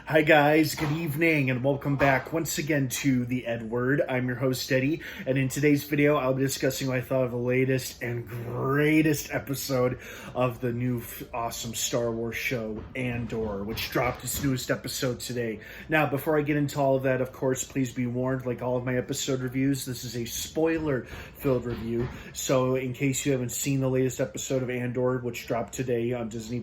Hi guys, good evening, and welcome back once again to the EdWord. I'm your host Eddie, and in today's video I'll be discussing what I thought of the latest and greatest episode of the new awesome Star Wars show, Andor, which dropped its newest episode today. Now, before I get into all of that, of course, please be warned, like all of my episode reviews, this is a spoiler-filled review, so in case you haven't seen the latest episode of Andor, which dropped today on Disney+,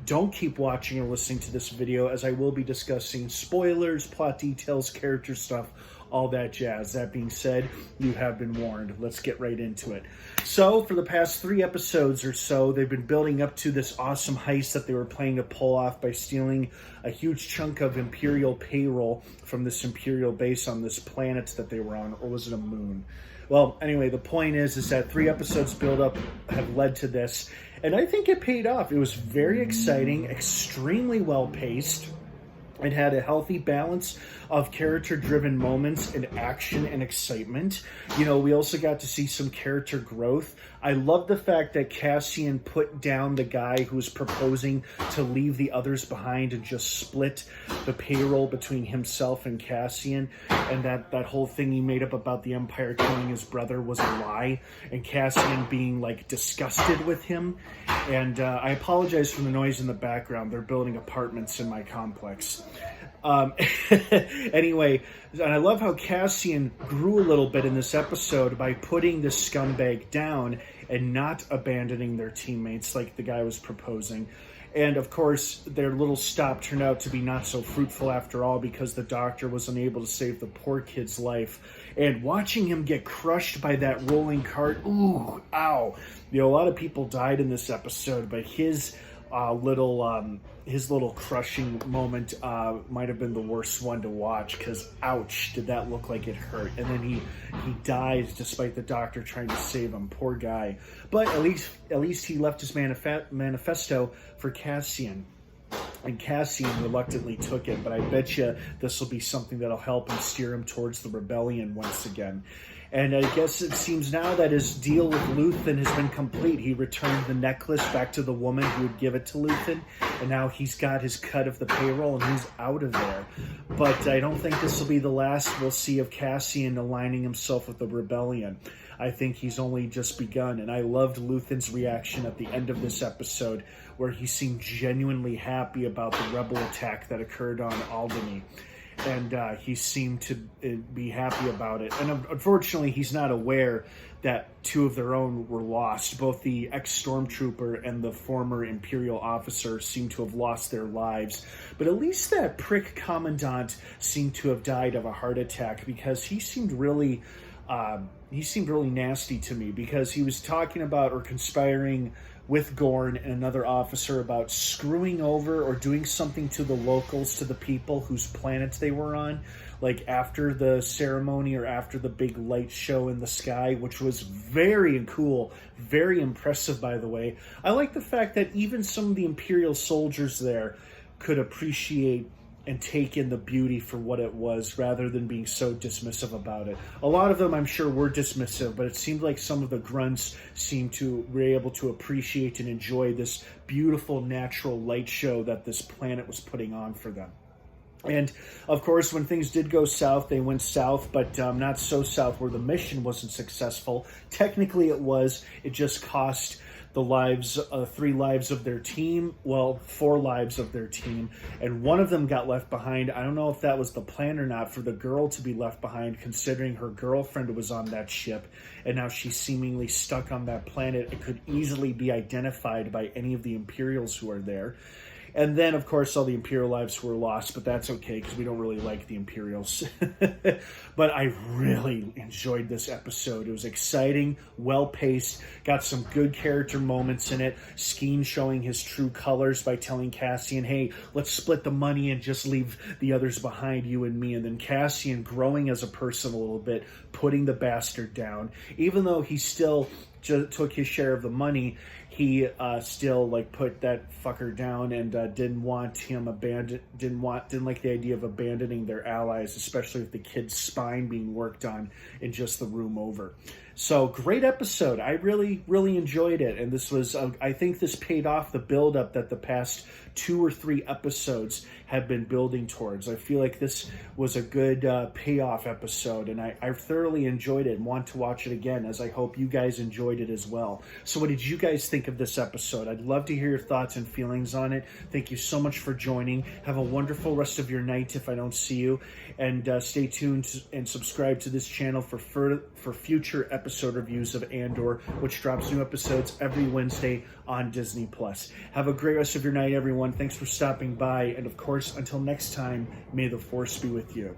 don't keep watching or listening to this video, as I will be discussing spoilers, plot details, character stuff, all that jazz. That being said, you have been warned. Let's get right into it. So, for the past 3 episodes or so, they've been building up to this awesome heist that they were planning to pull off by stealing a huge chunk of Imperial payroll from this Imperial base on this planet that they were on, or was it a moon? Well, anyway, the point is that 3 episodes build up have led to this, and I think it paid off. It was very exciting, extremely well paced. It had a healthy balance of character-driven moments and action and excitement. You know, we also got to see some character growth. I love the fact that Cassian put down the guy who was proposing to leave the others behind and just split the payroll between himself and Cassian, and that whole thing he made up about the Empire killing his brother was a lie, and Cassian being, like, disgusted with him. And I apologize for the noise in the background. They're building apartments in my complex. Anyway, and I love how Cassian grew a little bit in this episode by putting this scumbag down and not abandoning their teammates like the guy was proposing. And of course, their little stop turned out to be not so fruitful after all, because the doctor was unable to save the poor kid's life. And watching him get crushed by that rolling cart, ooh, ow. You know, a lot of people died in this episode, but his little crushing moment might have been the worst one to watch, because ouch, did that look like it hurt. And then he dies despite the doctor trying to save him. Poor guy. But at least he left his manifesto for Cassian. And Cassian reluctantly took it, but I bet you this will be something that'll help him steer him towards the rebellion once again. And I guess it seems now that his deal with Luthen has been complete. He returned the necklace back to the woman who would give it to Luthen, and now he's got his cut of the payroll and he's out of there. But I don't think this will be the last we'll see of Cassian aligning himself with the rebellion. I think he's only just begun, and I loved Luthen's reaction at the end of this episode, where he seemed genuinely happy about the rebel attack that occurred on Alderney. And he seemed to be happy about it. And unfortunately, he's not aware that 2 of their own were lost. Both the ex-stormtrooper and the former Imperial officer seem to have lost their lives. But at least that prick commandant seemed to have died of a heart attack, because he seemed really nasty to me, because he was talking about or conspiring with Gorn and another officer about screwing over or doing something to the locals, to the people whose planets they were on, like after the ceremony or after the big light show in the sky, which was very cool, very impressive, by the way. I like the fact that even some of the Imperial soldiers there could appreciate and take in the beauty for what it was, rather than being so dismissive about it. A lot of them, I'm sure, were dismissive, but it seemed like some of the grunts were able to appreciate and enjoy this beautiful natural light show that this planet was putting on for them. And, of course, when things did go south, they went south, but not so south where the mission wasn't successful. Technically it was. It just cost the lives, 3 lives of their team, well, 4 lives of their team, and one of them got left behind. I don't know if that was the plan or not, for the girl to be left behind, considering her girlfriend was on that ship, and now she's seemingly stuck on that planet. It could easily be identified by any of the Imperials who are there. And then, of course, all the Imperial lives were lost, but that's okay, because we don't really like the Imperials. But I really enjoyed this episode. It was exciting, well-paced, got some good character moments in it. Skeen showing his true colors by telling Cassian, hey, let's split the money and just leave the others behind, you and me. And then Cassian growing as a person a little bit, putting the bastard down. Even though he still took his share of the money, he still put that fucker down, and didn't want him didn't like the idea of abandoning their allies, especially with the kid's spine being worked on in just the room over. So great episode. I really, really enjoyed it. And this was, I think this paid off the buildup that the past 2 or 3 episodes have been building towards. I feel like this was a good payoff episode, and I thoroughly enjoyed it and want to watch it again, as I hope you guys enjoyed it as well. So what did you guys think of this episode? I'd love to hear your thoughts and feelings on it. Thank you so much for joining. Have a wonderful rest of your night if I don't see you, and stay tuned and subscribe to this channel for future episode reviews of Andor, which drops new episodes every Wednesday on Disney+. Have a great rest of your night, everyone. Thanks for stopping by, and of course, until next time, may the Force be with you.